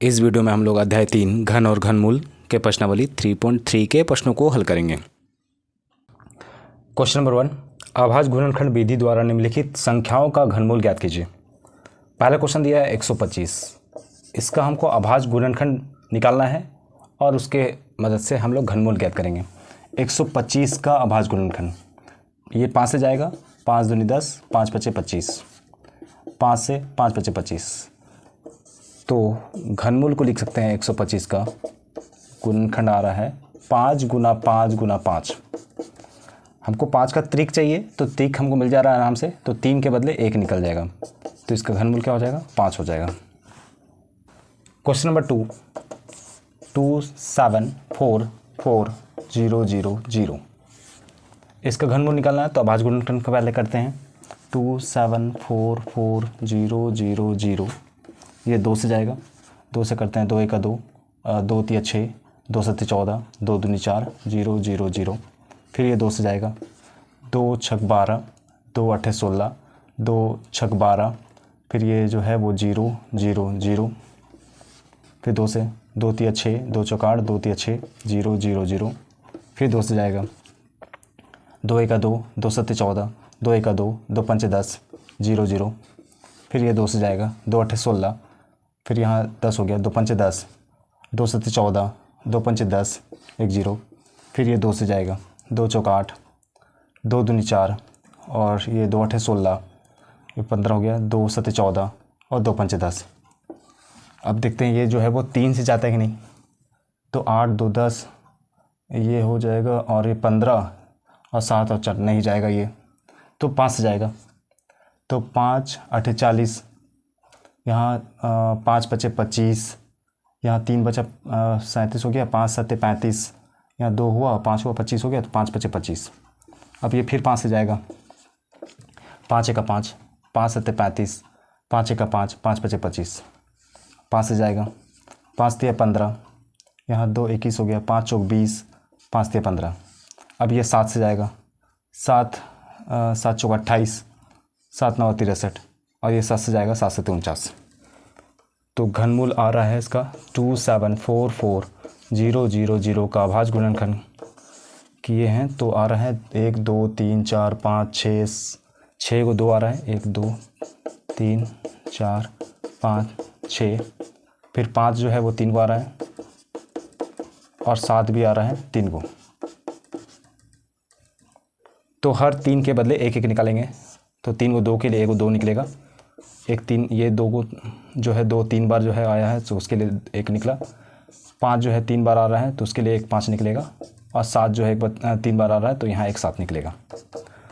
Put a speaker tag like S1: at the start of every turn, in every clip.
S1: इस वीडियो में हम लोग अध्याय 3 घन और घनमूल के प्रश्नावली 3.3 के प्रश्नों को हल करेंगे। क्वेश्चन नंबर 1, अभाज्य गुणनखंड विधि द्वारा निम्नलिखित संख्याओं का घनमूल ज्ञात कीजिए। पहला क्वेश्चन दिया है 125। इसका हमको अभाज्य गुणनखंड निकालना है और उसके मदद से हम लोग घनमूल ज्ञात करेंगे। 125 का अभाज्य गुणनखंड, ये 5 से जाएगा, 5 दूनी 10, 5 पचे 25, 5 से 5 पचे 25। तो घनमूल को लिख सकते हैं 125 का गुणनखंड आ रहा है 5 गुना 5 गुना 5। हमको 5 का त्रिक चाहिए, तो त्रिक हमको मिल जा रहा है आराम से, तो 3 के बदले 1 निकल जाएगा, तो इसका घनमूल क्या हो जाएगा, 5 हो जाएगा। Question number 2, 2744000। इसका घनमूल निकालना है, तो अभाज्य गुणनखंड को पहले करते हैं। 2744000, ये 2 से जाएगा, 2 से करते हैं, 2 1 2, 2 3 6, 2 7 14, 2 दूनी 4, 0 0 0। फिर ये 2 से जाएगा, 2 6 12, 2 8 16, 2 6 12। फिर ये जो है वो 0 0 0। फिर 2 से 2 3 6, 2 4 8, 2 3 6, 0 0 0। फिर 2 से जाएगा, 2 1 2, 2 7 14, 2 1 2, 2 5 10, 0 0। फिर ये 2 से जाएगा, 2 8 16। फिर यहाँ 10 हो गया, 2 5 10, 2 7 14, 2 5 10, 1 0। फिर ये 2 से जाएगा, 2 4 8, 2 दूनी 4, और ये 2 8 16, ये 15 हो गया, 2 7 14 और 2 5 10। अब देखते हैं ये जो है वो 3 से जाता है कि नहीं, तो 8 2 10, ये हो जाएगा, और ये 15 और 7 और 4 नहीं जाएगा ये, तो 5 से जाएगा, तो 5 8 40, यहाँ 5 पचे 25, यहाँ 3 बचा 37 हो गया, 5 7 35, यहाँ 2 हुआ, 5 हुआ 25 हो गया, तो 5 पचे 25। अब ये फिर 5 से जाएगा, 5 1 5, 5 7 35, 5 1 5, 5 पचे 25। 5 से जाएगा, 5 3 15, यहाँ 2 21 हो गया, 5 चौक 20, 5 3 15। अब ये 7 से जाएगा, 7 चौक 28, 7 9 63, और ये 7 से जाएगा, 7 से 49। तो घनमूल आ रहा है इसका 2744000 का अभाज्य गुणनखंड किए हैं, तो आ रहा है 1 2 3 4 5 6 को 2 आ रहा है, 1 2 3 4 5 6। फिर 5 जो है वो 3 को आ रहा है, और 7 भी आ रहा है 3 को। तो हर 3 के बदले 1 1 निकालेंगे, तो 3 को 2 के लिए 1 को 2 निकलेगा, 1 3, ये 2 को जो है 2 3 बार जो है आया है, तो उसके लिए 1 निकला। 5 जो है 3 बार आ रहा है, तो उसके लिए 1 5 निकलेगा, और 7 जो है 3 बार आ रहा है, तो यहाँ 1 7 निकलेगा।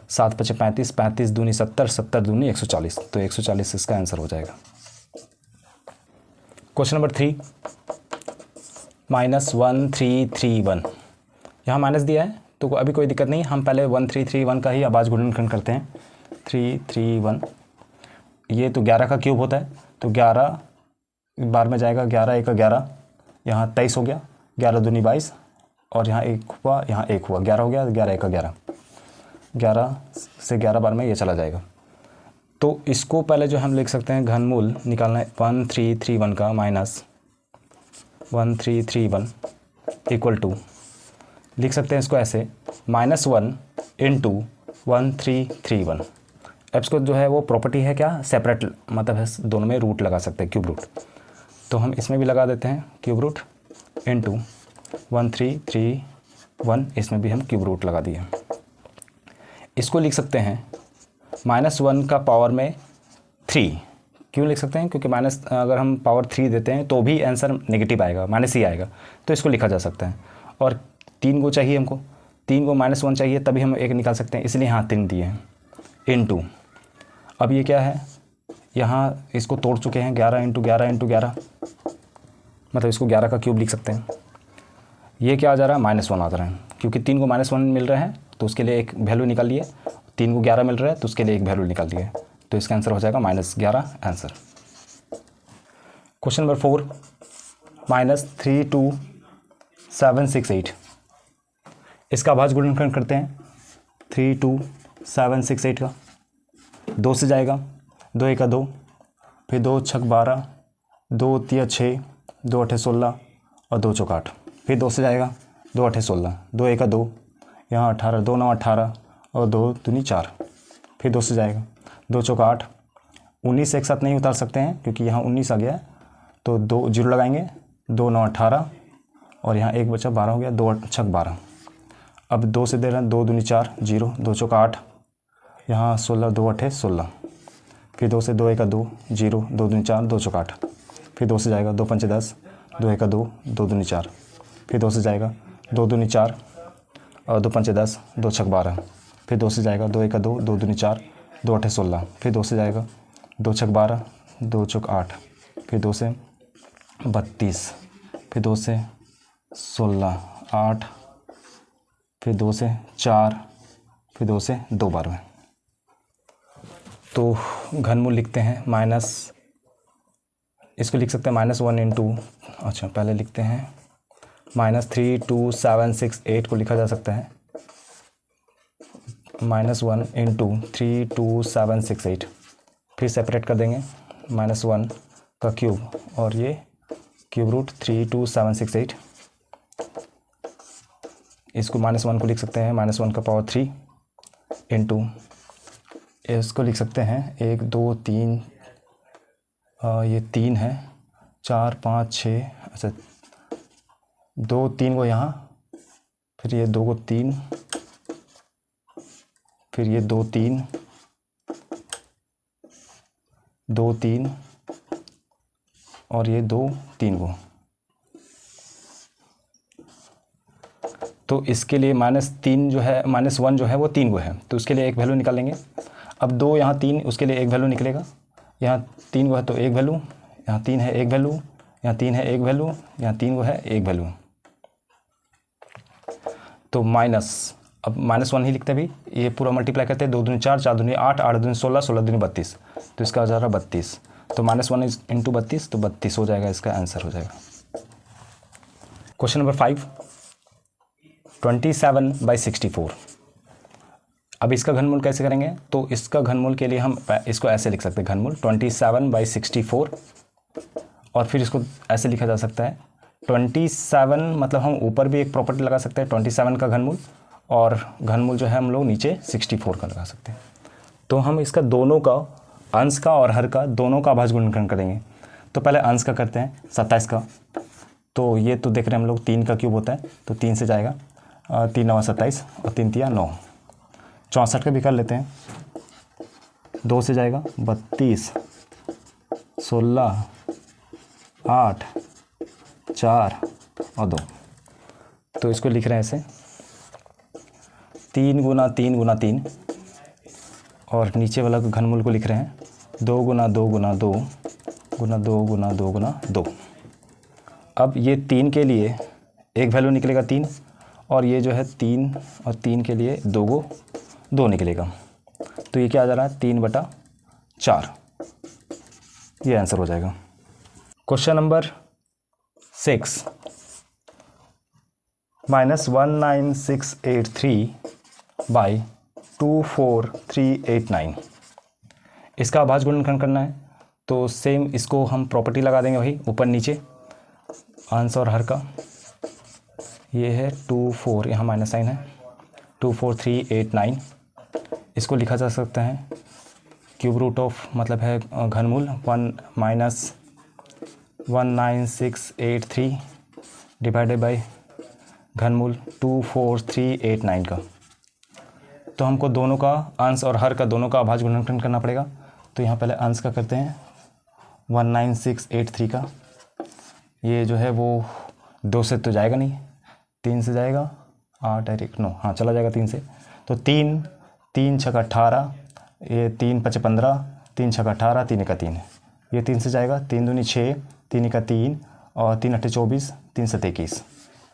S1: 7 पचे 35, 35 दूनी 70, 70 दूनी 140, तो 140 इसका आंसर हो जाएगा। Question number 3, -1331। यहाँ माइनस दिया है, तो अभी कोई दिक्कत नहीं, हम पहले 1331 का ही अभाज्य गुणनखंड करते हैं। 331, ये तो 11 का क्यूब होता है, तो 11 बार में जाएगा, 11 1 11, यहाँ 23 हो गया, 11 दूनी 22, और यहाँ 1 हुआ, यहाँ 1 हुआ, 11 हो गया, 11 1 11, 11 से 11 बार में ये चला जाएगा। तो इसको पहले जो हम लिख सकते हैं, घनमूल निकालना है 1331 का -1331 इक्वल टू, लिख सकते हैं इसको ऐसे, -1 इंटू 1331। अब इसको जो है वो प्रॉपर्टी है क्या, सेपरेट, मतलब है दोनों में रूट लगा सकते हैं, क्यूब रूट, तो हम इसमें भी लगा देते हैं क्यूब रूट, इंटू 1331, इसमें भी हम क्यूब रूट लगा दिए। इसको लिख सकते हैं -1 का पावर में 3। क्यों लिख सकते हैं, क्योंकि माइनस अगर हम पावर 3 देते हैं तो भी आंसर नेगेटिव आएगा, माइनस ही आएगा, तो इसको लिखा जा सकता है। और 3 को चाहिए हमको, 3 को -1 चाहिए, तभी हम 1 निकाल सकते हैं, इसलिए यहाँ 3 दिए हैं, इंटू, अब ये क्या है, यहाँ इसको तोड़ चुके हैं, 11 इंटू 11 इंटू 11, मतलब इसको 11 का क्यूब लिख सकते हैं। ये क्या आ जा रहा है, -1 आ रहा है, क्योंकि 3 को -1 मिल रहा है, तो उसके लिए एक वैल्यू निकाल लिए, 3 को 11 मिल रहा है, तो उसके लिए एक वैल्यू निकाल दिए, तो इसका आंसर हो जाएगा -11 आंसर। Question number 4, -32768। इसका अभाज्य गुणनखंड करते हैं, 32768 का, 2 से जाएगा, 2 1 2, फिर 2 6 12, 2 3 6, 2 8 16 और 2 चौक 8। फिर 2 से जाएगा, 2 8 16, 2 1 2, यहाँ 18, 2 9 18 और 2 दूनी 4। फिर 2 से जाएगा, 2 चौक 8, 19 एक साथ नहीं उतार सकते हैं क्योंकि यहाँ 19 आ गया है, तो 2 जीरो लगाएंगे, 2 9 18 और यहाँ 1 बचा 12 हो गया, 2 6 12। अब 2 से दे रहे हैं, 2 दूनी 4 0, 2 चौक 8, यहाँ 16, 2 8 16। फिर 2 से 2 1 2 0, 2 दूनी 4, 2 चौक 8। फिर 2 से जाएगा, 2 5 10, 2 1 2, 2 दूनी 4। फिर 2 से जाएगा, 2 दूनी 4 और 2 5 10, 2 6 12। फिर 2 से जाएगा, 2 1 2, 2 दूनी 4, 2 8 16। फिर 2 से जाएगा, 2 6 12, 2 चौक 8। फिर 2 से 32, फिर 2 से 16 8, फिर 2 से 4, फिर 2 से 2 12। तो घनमूल लिखते हैं माइनस, इसको लिख सकते हैं -1 इंटू, अच्छा पहले लिखते हैं -32768 को लिखा जा सकता है -1 इंटू 32768। फिर सेपरेट कर देंगे, -1 का क्यूब और ये क्यूब रूट 32768। इसको -1 को लिख सकते हैं -1 का पावर 3 इंटू, इसको लिख सकते हैं 1 2 3, ये 3 है, 4 5 6, अच्छा 2 3 को यहाँ, फिर ये 2 को 3, फिर ये 2 3 2 3 और ये 2 3 को। तो इसके लिए -3 जो है, -1 जो है वो 3 को है, तो उसके लिए एक वैल्यू निकालेंगे। अब 2 यहाँ 3, उसके लिए एक वैल्यू निकलेगा। यहाँ 3 को है तो एक वैल्यू, यहाँ 3 है एक वैल्यू, यहाँ 3 है एक वैल्यू, यहाँ 3 को है एक वैल्यू। तो माइनस, अब -1 ही लिखते हैं अभी, ये पूरा मल्टीप्लाई करते हैं, 2 दूनी 4, 4 दूनी 8, 8 दूनी 16, 16 दूनी 32, तो इसका हो जा रहा 32। तो -1 इंटू 32, तो 32 हो जाएगा, इसका आंसर हो जाएगा। Question number 5, 27/64। अब इसका घनमूल कैसे करेंगे? तो इसका घनमूल के लिए हम इसको ऐसे लिख सकते हैं, घनमूल 27/64, और फिर इसको ऐसे लिखा जा सकता है 27, मतलब हम ऊपर भी एक प्रॉपर्टी लगा सकते हैं 27 का घनमूल, और घनमूल जो है हम लोग नीचे 64 का लगा सकते हैं। तो हम इसका दोनों का, अंश का और हर का, दोनों का अभाज्य गुणनखंड करेंगे। तो पहले अंश का करते हैं, 27 का। तो ये तो देख रहे हैं हम लोग 3 का क्यूब होता है, तो 3 से जाएगा, 3 9 27 और 3 3 9। 64 का भी कर लेते हैं, 2 से जाएगा 32, 16 8 4 और 2। तो इसको लिख रहे हैं ऐसे 3 गुना 3 गुना 3, और नीचे वाला घनमूल को लिख रहे हैं 2 गुना 2 गुना 2 गुना 2 गुना 2 गुना 2। अब ये 3 के लिए एक वैल्यू निकलेगा 3, और ये जो है 3 और 3 के लिए 2 को 2 निकलेगा। तो ये क्या आ जा रहा है, 3/4। ये आंसर हो जाएगा। Question number 6, -19683/24389। इसका अभाज्य गुणनखंड करना है। तो सेम इसको हम प्रॉपर्टी लगा देंगे, वही ऊपर नीचे, अंश और हर का। ये है 24, यहाँ माइनस साइन है, 24389। इसको लिखा जा सकता है क्यूब रूट ऑफ, मतलब है घनमूल 1 - 19683 डिवाइडेड बाई घनमूल 24389 का। तो हमको दोनों का, अंश और हर का, दोनों का अभाज्य गुणनखंड करना पड़ेगा। तो यहाँ पहले अंश का करते हैं 19683 का। ये जो है वो 2 से तो जाएगा नहीं, 3 से जाएगा, 8 1 9, हाँ चला जाएगा 3 से। तो 3 3 6 18, ये 3 5 15, 3 6 18, 3 1 3, ये 3 से जाएगा, 3 दूनी 6, 3 1 3 और 3 8 24, 3 7 21,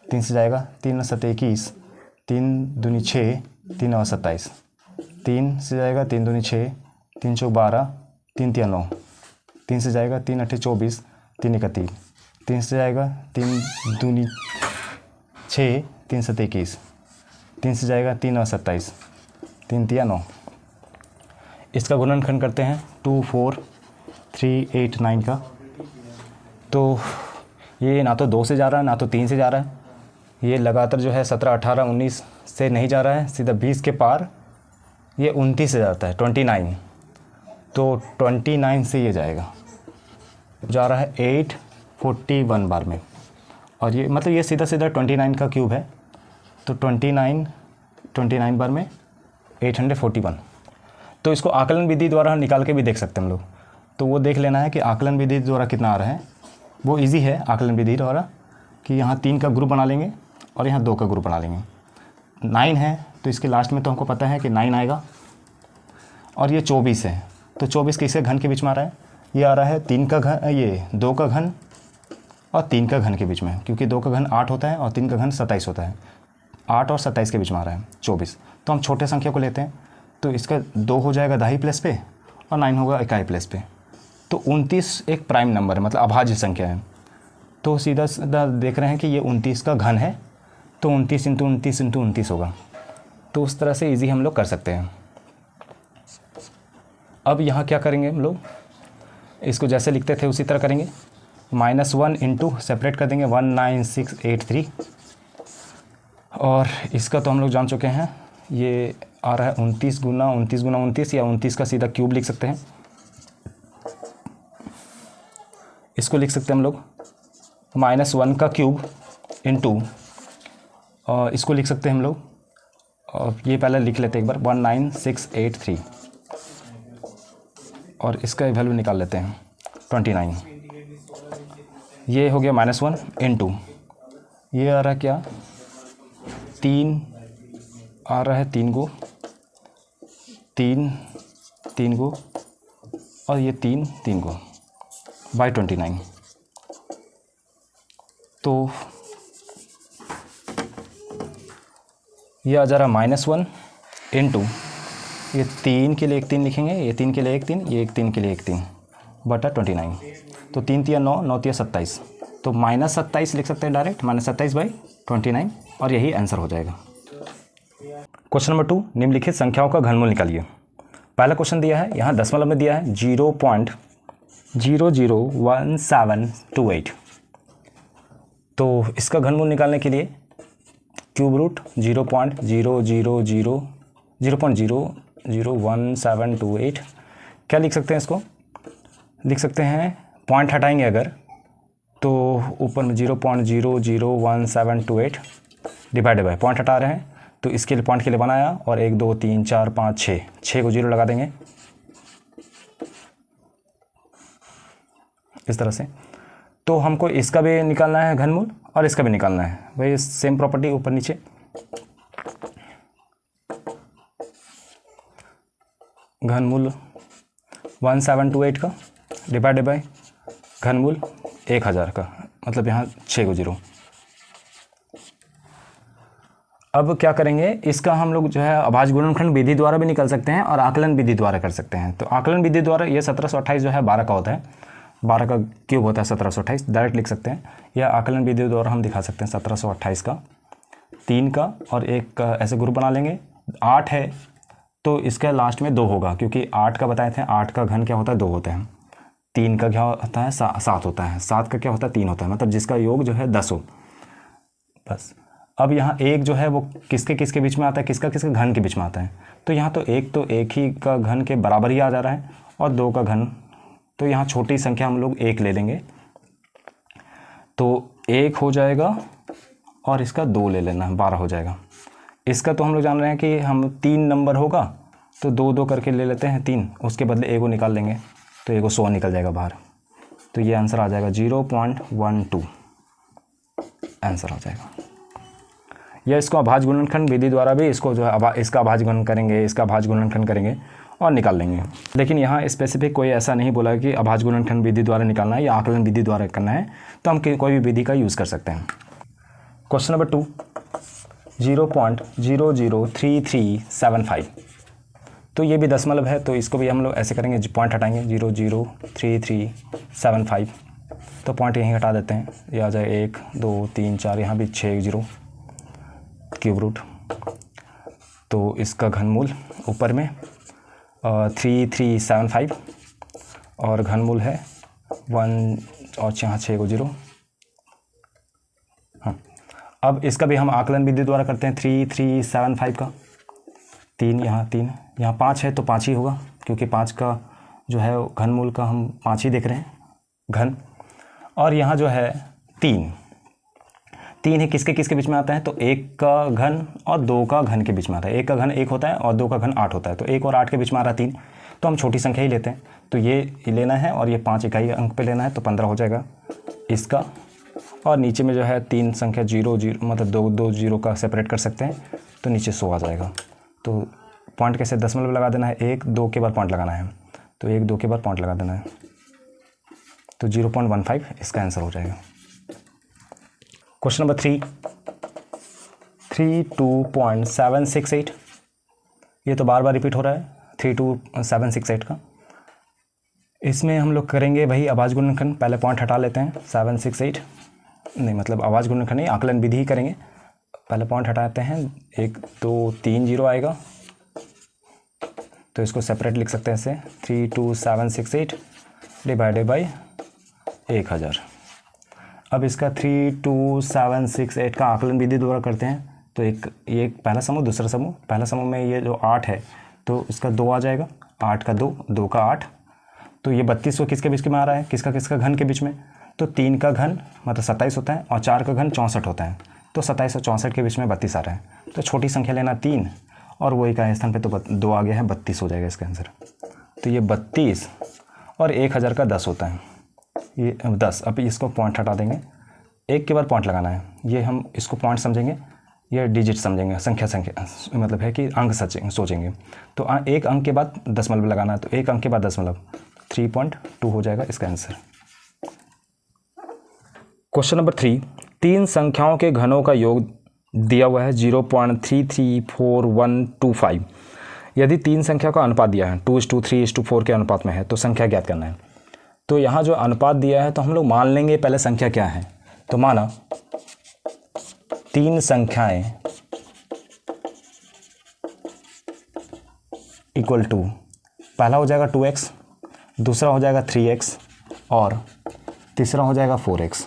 S1: 3 से जाएगा, 3 9 7 21, 3 दूनी 6, 3 9 27, 3 से जाएगा, 3 दूनी 6, 3 4 12, 3 3 9, 3 से जाएगा, 3 8 24, 3 1 3, 3 से जाएगा, 3 दूनी 6, 3 7 21, 3 से जाएगा, 3 9 27, 3 3 9। इसका गुणनखंड करते हैं 24389 का। तो ये ना तो 2 से जा रहा है ना तो 3 से जा रहा है, ये लगातार जो है 17, 18, 19 से नहीं जा रहा है, सीधा 20 के पार ये 29 से जाता है, 29। तो 29 से ये जाएगा, जा रहा है 841 बार में, और ये मतलब ये सीधा सीधा 29 का क्यूब है, तो 29 बार में 841। तो इसको आकलन विधि द्वारा निकाल के भी देख सकते हैं हम लोग। तो वो देख लेना है कि आकलन विधि द्वारा कितना आ रहा है। वो इजी है आकलन विधि द्वारा, कि यहाँ 3 का ग्रुप बना लेंगे और यहाँ 2 का ग्रुप बना लेंगे। 9 है तो इसके लास्ट में तो हमको पता है कि 9 आएगा, और ये 24 है तो 24 किसके घन के बीच में आ रहा है, ये आ रहा है 3 का घन, ये 2 का घन और 3 का घन के बीच में, क्योंकि 2 का घन 8 होता है और 3 का घन 27 होता है। 8 और 27 के बीच में आ रहा है 24। तो हम छोटे संख्या को लेते हैं, तो इसका 2 हो जाएगा दाहिने प्लेस पे और 9 होगा इकाई प्लेस पे। तो 29 एक प्राइम नंबर है, मतलब अभाज्य संख्या है। तो सीधा सीधा देख रहे हैं कि ये 29 का घन है, तो 29 इंटू 29 इंटू 29 होगा। तो उस तरह से इजी हम लोग कर सकते हैं। अब यहाँ क्या करेंगे हम लोग, इसको जैसे लिखते थे उसी तरह करेंगे। -1 इंटू सेपरेट कर देंगे 19683, और इसका तो हम लोग जान चुके हैं, ये आ रहा है 29 गुना 29 या 29 का सीधा क्यूब लिख सकते हैं। इसको लिख सकते हैं हम लोग -1 का क्यूब इंटू, और इसको लिख सकते हैं हम लोग, और ये पहले लिख लेते हैं एक बार 19683, और इसका वैल्यू निकाल लेते हैं 29। ये हो गया -1 इंटू, ये आ रहा है क्या, 3 आ रहा है 3 गो, 3 गो, और ये 3 गो बाई 29। तो ये आ जा रहा -1 इंटू, ये 3 के लिए एक 3 लिखेंगे, ये 3 के लिए एक 3, ये एक 3 के लिए एक 3 बटा 29। तो 3 तिया 9, 9 तिया 27, तो -27 लिख सकते हैं डायरेक्ट, -27/29, और यही आंसर हो जाएगा। क्वेश्चन नंबर 2, निम्नलिखित संख्याओं का घनमूल निकालिए। पहला क्वेश्चन दिया है, यहाँ दशमलव में दिया है 0.001728। तो इसका घनमूल निकालने के लिए क्यूब रूट 0.0001728, क्या लिख सकते हैं, इसको लिख सकते हैं, पॉइंट हटाएंगे अगर तो ऊपर में 0.001728 डिवाइडेड बाय, पॉइंट हटा रहे हैं तो इसके लिए पॉइंट के लिए बनाया, और 1 2 3 4 5 6 को 0 लगा देंगे इस तरह से। तो हमको इसका भी निकालना है घनमूल और इसका भी निकालना है, वही सेम प्रॉपर्टी ऊपर नीचे। घनमूल 1728 का डिवाइडेड बाय घनमूल 1000 का, मतलब यहाँ 6 को 0। अब क्या करेंगे, इसका हम लोग जो है अभाज्य गुणनखंड विधि द्वारा भी निकाल सकते हैं और आकलन विधि द्वारा कर सकते हैं। तो आकलन विधि द्वारा ये 1728 जो है 12 का होता है, 12 का क्यूब होता है 1728, डायरेक्ट लिख सकते हैं। या आकलन विधि द्वारा हम दिखा सकते हैं 1728 का, 3 का और 1 का ऐसे ग्रुप बना लेंगे। 8 है तो इसके लास्ट में 2 होगा, क्योंकि 8 का बताए थे, 8 का घन क्या होता है 2 होते हैं, 3 का क्या होता है 7 होता है, 7 का क्या होता है 3 होता है, मतलब जिसका योग जो है 10 हो बस। अब यहाँ 1 जो है वो किसके किसके बीच में आता है, किसका किसके घन के बीच में आता है, तो यहाँ तो 1 ही का घन के बराबर ही आ जा रहा है, और 2 का घन, तो यहाँ छोटी संख्या हम लोग 1 ले लेंगे, तो 1 हो जाएगा और इसका 2 ले लेना, 12 हो जाएगा। इसका तो हम लोग जान रहे हैं कि हम 3 नंबर होगा तो 2 करके ले लेते हैं 3, उसके बदले 1 को निकाल लेंगे तो 1 100 निकल जाएगा बाहर। तो ये आंसर आ जाएगा 0.12 आंसर हो जाएगा। या इसको अभाज्य गुणनखंड विधि द्वारा भी इसको जो है इसका अभाज्य गुणन करेंगे, इसका अभाज्य गुणनखंड करेंगे और निकाल लेंगे। लेकिन यहाँ स्पेसिफिक कोई ऐसा नहीं बोला कि अभाज्य गुणनखंड विधि द्वारा निकालना है या आकलन विधि द्वारा करना है, तो हम कोई भी विधि का यूज़ कर सकते हैं। क्वेश्चन नंबर 2, 0.003375, तो ये भी दशमलव है, तो इसको भी हम लोग ऐसे करेंगे, पॉइंट हटाएंगे 0.003375, तो पॉइंट यहीं हटा देते हैं, ये आ जाए 1 2 3 4, यहाँ भी 6 0 क्यूब रूट। तो इसका घनमूल ऊपर में 3375 और घनमूल है 1 और यहाँ 6 को 0, हाँ, अब इसका भी हम आकलन विधि द्वारा करते हैं। 3375 का 3 यहाँ 5 है तो 5 ही होगा, क्योंकि 5 का जो है घनमूल का हम 5 ही देख रहे हैं घन। और यहाँ जो है 3 है, किसके किसके बीच में आता है, तो 1 का घन और 2 का घन के बीच में आता है। 1 का घन 1 होता है और 2 का घन 8 होता है, तो 1 और 8 के बीच में आ रहा है 3, तो हम छोटी संख्या ही लेते हैं। तो ये लेना है और ये 5 इकाई अंक पे लेना है, तो 15 हो जाएगा इसका। और नीचे में जो है 3 संख्या 0 0 मतलब 2 0 का सेपरेट कर सकते हैं, तो नीचे 100 आ जाएगा। तो पॉइंट कैसे, दशमलव लगा देना है, 1 2 के बाद पॉइंट लगाना है, तो 1 2 के बाद पॉइंट लगा देना है, तो 0.15 इसका आंसर हो जाएगा। क्वेश्चन नंबर 3, 32.768, ये तो बार बार रिपीट हो रहा है 32768 का। इसमें हम लोग करेंगे भाई आवाज़ गुणनखंड, पहले पॉइंट हटा लेते हैं। 768 नहीं, मतलब आवाज़ गुणनखंड नहीं, आकलन विधि ही करेंगे। पहले पॉइंट हटाते हैं, 1 2 3 0 आएगा, तो इसको सेपरेट लिख सकते हैं ऐसे, 32768 डिवाइडेड बाई 1000। अब इसका 32768 का आकलन विधि द्वारा करते हैं, तो ये पहला समूह, दूसरा समूह। पहला समूह में ये जो 8 है तो इसका 2 आ जाएगा, 8 का 2, 2 का 8, तो ये 32 को किसके बीच में आ रहा है, किसका किसका घन के बीच में, तो 3 का घन मतलब 27 होता है और 4 का घन 64 होता है, तो 27 और 64 के बीच में 32 आ रहा है। तो छोटी संख्या लेना 3 और वही का स्थान पे तो 2 आ गया है, 32 हो जाएगा इसका आंसर। तो ये 32 और 1000 का 10 होता है, ये 10। अब इसको पॉइंट हटा देंगे, 1 के बाद पॉइंट लगाना है, ये हम इसको पॉइंट समझेंगे, ये डिजिट समझेंगे, संख्या मतलब है कि अंक सोचेंगे। तो 1 अंक के बाद दशमलव लगाना है, तो 1 अंक के बाद दशमलव, 3.2 हो जाएगा इसका आंसर। क्वेश्चन नंबर 3, 3 संख्याओं के घनों का योग दिया हुआ है 0.334125। यदि 3 संख्या का अनुपात दिया है 2:3:4 के अनुपात में है, तो संख्या ज्ञात करना है। तो यहाँ जो अनुपात दिया है तो हम लोग मान लेंगे पहले संख्या क्या है, तो माना 3 संख्याएं इक्वल टू, पहला हो जाएगा 2x, दूसरा हो जाएगा 3x और तीसरा हो जाएगा 4x।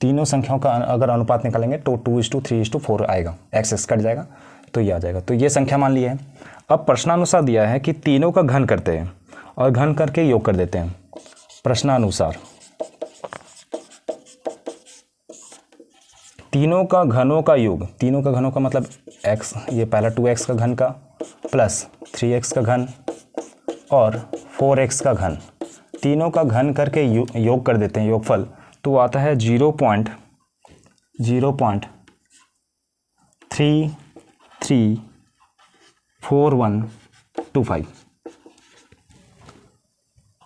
S1: तीनों संख्याओं का अगर अनुपात निकालेंगे तो 2:3:4 आएगा, x कट जाएगा तो ये आ जाएगा। तो ये संख्या मान ली है। अब प्रश्नानुसार दिया है कि तीनों का घन करते हैं और घन करके योग कर देते हैं। प्रश्नानुसार तीनों का घनों का योग, तीनों का घनों का मतलब x, ये पहला 2x का घन का प्लस 3x का घन और 4x का घन, तीनों का घन करके योग कर देते हैं, योगफल, तो आता है 0.0334125।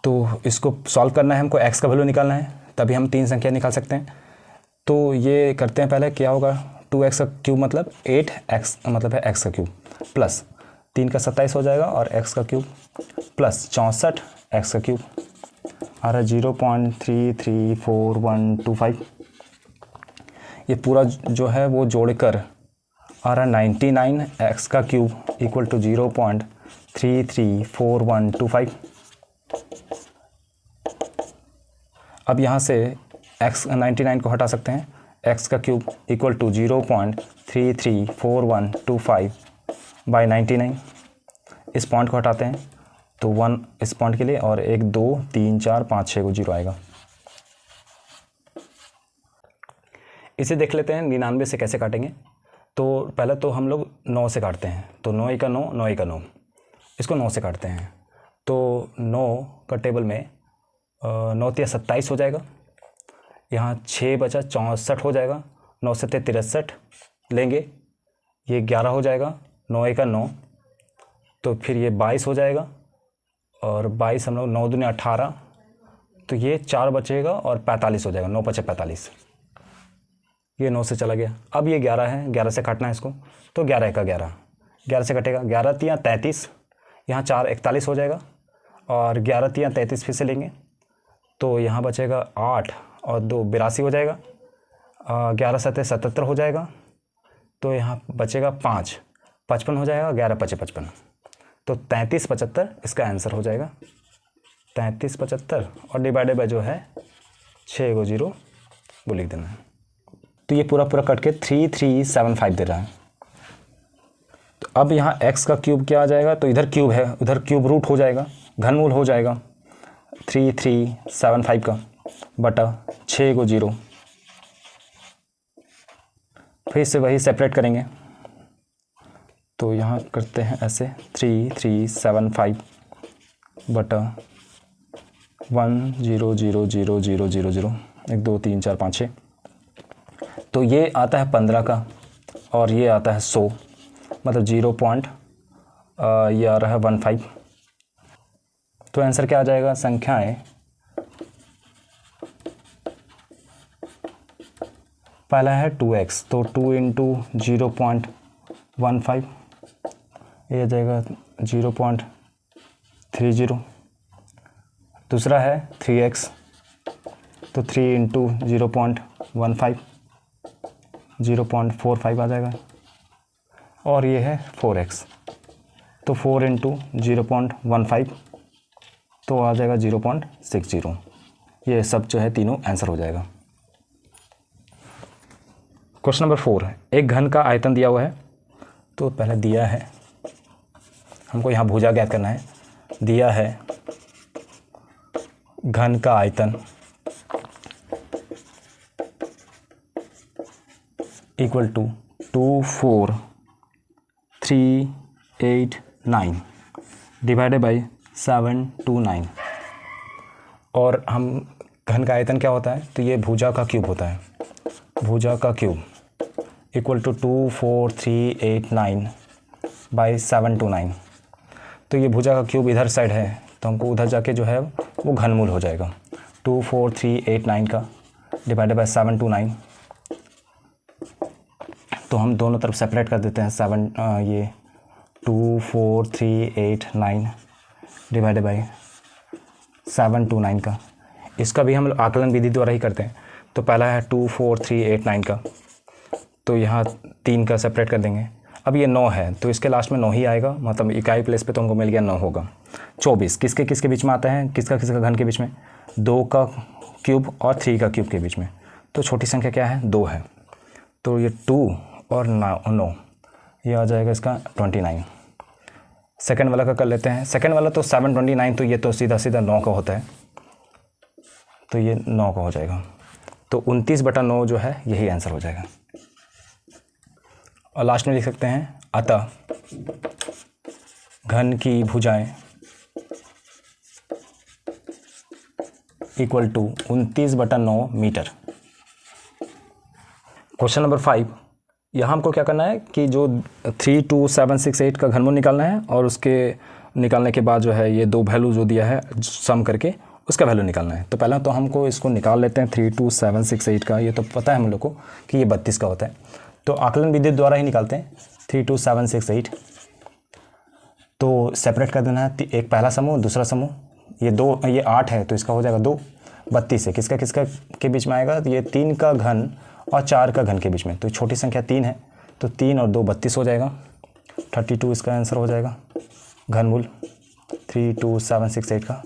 S1: तो इसको सॉल्व करना है हमको, x का वैल्यू निकालना है, तभी हम 3 संख्या निकाल सकते हैं। तो ये करते हैं, पहले क्या होगा, 2x का क्यूब मतलब 8x मतलब है x का क्यूब प्लस 3 का 27 हो जाएगा और x का क्यूब प्लस 64 x का क्यूब आ रहा है 0.334125। ये पूरा जो है वो जोड़कर आ रहा है 99 x का क्यूब इक्वल टू 0.334125। अब यहाँ से x 99 को हटा सकते हैं, x का क्यूब इक्वल टू 0.334125 बाई 99। इस पॉइंट को हटाते हैं तो 1 इस पॉइंट के लिए और 1 2 3 4 5 6 को 0 आएगा। इसे देख लेते हैं 99 से कैसे काटेंगे। तो पहले तो हम लोग 9 से काटते हैं, तो 9 का 9, 9 का 9, इसको 9 से काटते हैं। तो 9 का टेबल में 9 तिया 27 हो जाएगा, यहाँ 6 बचा 64 हो जाएगा, 9 सत्ते 63 लेंगे, ये 11 हो जाएगा, 9 का 9, तो फिर ये 22 हो जाएगा और 22 हम लोग 9 दूनी 18, तो ये 4 बचेगा और 45 हो जाएगा, 9 पचे 45, ये 9 से चला गया। अब ये 11 है, 11 से काटना है इसको, तो 11 का 11, 11 से कटेगा, 11 तिया 33, यहाँ 4 41 हो जाएगा और 11 तिया 33 फिर से लेंगे, तो यहाँ बचेगा 8 और 2 82 हो जाएगा, 11 सत्ते 77 हो जाएगा, तो यहाँ बचेगा 5 55 हो जाएगा, 11 पचे 55, तो 33 75 इसका आंसर हो जाएगा। 33 75 और डिवाइडेड बाय जो है 6 को 0 वो लिख देना है। तो ये पूरा पूरा कट के 3375 दे रहा है। तो अब यहाँ x का क्यूब क्या आ जाएगा, तो इधर क्यूब है, उधर क्यूब रूट हो जाएगा, घनमूल हो जाएगा 3375 का बटा 6 को 0। फिर से वही सेपरेट करेंगे, तो यहाँ करते हैं ऐसे 3375 बटा 1 0 0 0 0 0 0 1 2 3 4 5 6। तो ये आता है 15 का और ये आता है 100, मतलब 0 पॉइंट ये आ रहा है 15। तो आंसर क्या आ जाएगा, संख्याएं पहला है 2x, तो 2 इंटू 0.15 ये आ जाएगा 0.30। दूसरा है 3x, तो 3 इंटू 0.15 0.45 आ जाएगा। और ये है 4x, तो 4 इंटू 0.15 तो आ जाएगा 0.60। ये सब जो है तीनों आंसर हो जाएगा। क्वेश्चन नंबर 4, एक घन का आयतन दिया हुआ है। तो पहले दिया है, हमको यहाँ भुजा ज्ञात करना है। दिया है घन का आयतन इक्वल टू 24389 डिवाइडेड बाई 729। और हम घन का आयतन क्या होता है, तो ये भुजा का क्यूब होता है। भुजा का क्यूब इक्वल टू 24389 बाई 729। तो ये भुजा का क्यूब इधर साइड है, तो हमको उधर जाके जो है वो घनमूल हो जाएगा। 24389 का डिवाइडेड बाई 729, तो हम दोनों तरफ सेपरेट कर देते हैं। ये 24389 डिवाइडेड बाई 729 का, इसका भी हम आकलन विधि द्वारा ही करते हैं। तो पहला है 24389 का, तो यहाँ 3 का सेपरेट कर देंगे। अब ये 9 है, तो इसके लास्ट में 9 ही आएगा, मतलब इकाई प्लेस पे तो हमको मिल गया 9 होगा। 24 किसके किसके बीच में आता है, किसका किसका घन के बीच में, 2 का क्यूब और 3 का क्यूब के बीच में। तो छोटी संख्या क्या है, 2 है। तो ये 2 और 9 ये आ जाएगा इसका 29। सेकंड वाला का कर लेते हैं। सेकंड वाला तो 729, तो ये तो सीधा सीधा 9 का होता है, तो ये 9 का हो जाएगा। तो 29/9 जो है यही आंसर हो जाएगा। और लास्ट में लिख सकते हैं, अतः घन की भुजाएं equal to 29/9 metre. Question number 5, यहाँ हमको क्या करना है कि जो 32768 का घनमूल निकालना है, और उसके निकालने के बाद जो है ये दो वैल्यू जो दिया है सम करके उसका वैल्यू निकालना है। तो पहला तो हमको इसको निकाल लेते हैं 32768 का। ये तो पता है हम लोग को कि ये 32 का होता है, तो आकलन विधि द्वारा ही निकालते हैं। 32768 तो सेपरेट कर देना है, एक पहला समूह दूसरा समूह। ये 2 ये 8 है, तो इसका हो जाएगा 2। 32 है, किसका किसका के बीच में आएगा, तो ये 3 का घन और 4 का घन के बीच में। तो छोटी संख्या 3 है, तो 3 और 2 32 हो जाएगा। 32 इसका आंसर हो जाएगा, घनमूल 32768 का।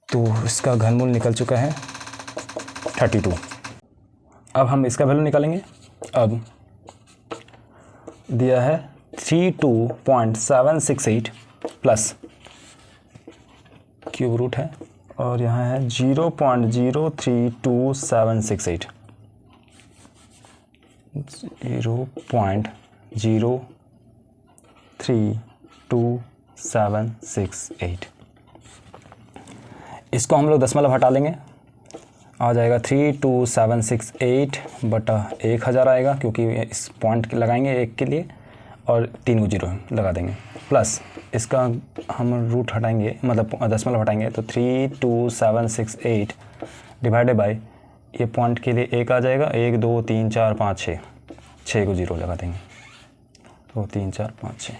S1: तो इसका घनमूल निकल चुका है 32। अब हम इसका वैल्यू निकालेंगे। अब दिया है 32.768 प्लस क्यूब रूट है, और यहाँ है 0.032768 0.03278। इसको हम लोग दशमलव हटा लेंगे, आ जाएगा 32768 बटा 1000 आएगा, क्योंकि इस पॉइंट लगाएंगे 1 के लिए और 3 को 0 लगा देंगे। प्लस इसका हम रूट हटाएंगे, मतलब दशमलव हटाएंगे, तो 32768 डिवाइडेड बाई ये पॉइंट के लिए 1 आ जाएगा। 1 2 3 4 5 6 6 को 0 लगा देंगे, 2 3 4 5 6।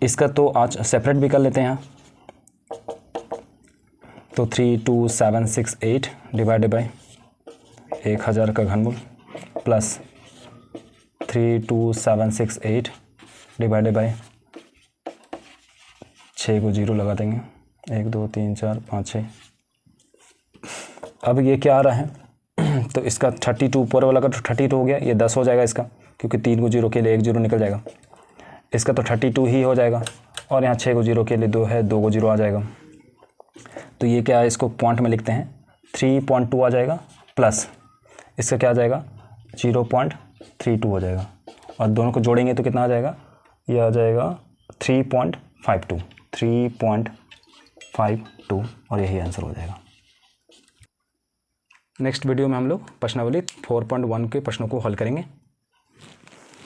S1: इसका तो आज सेपरेट भी कर लेते हैं यहाँ। तो 32768 डिवाइडेड बाई 1000 का घनमूल प्लस 32768 डिवाइडेड बाई 6 को 0 लगा देंगे। 1 2 3 4 5 6। अब ये क्या आ रहा है तो इसका 32 ऊपर वाला का तो 32 हो गया, ये 10 हो जाएगा इसका, क्योंकि 3 को जीरो के लिए 1 जीरो निकल जाएगा। इसका तो 32 ही हो जाएगा, और यहाँ 6 को जीरो के लिए 2 है, 2 को जीरो आ जाएगा। तो ये क्या है, इसको पॉइंट में लिखते हैं, 3.2 आ जाएगा, प्लस इसका क्या आ जाएगा 0.32 हो जाएगा, और दोनों को जोड़ेंगे तो कितना आ जाएगा, ये आ जाएगा 3.52, और यही आंसर हो जाएगा। नेक्स्ट वीडियो में हम लोग प्रश्नावली 4.1 के प्रश्नों को हल करेंगे।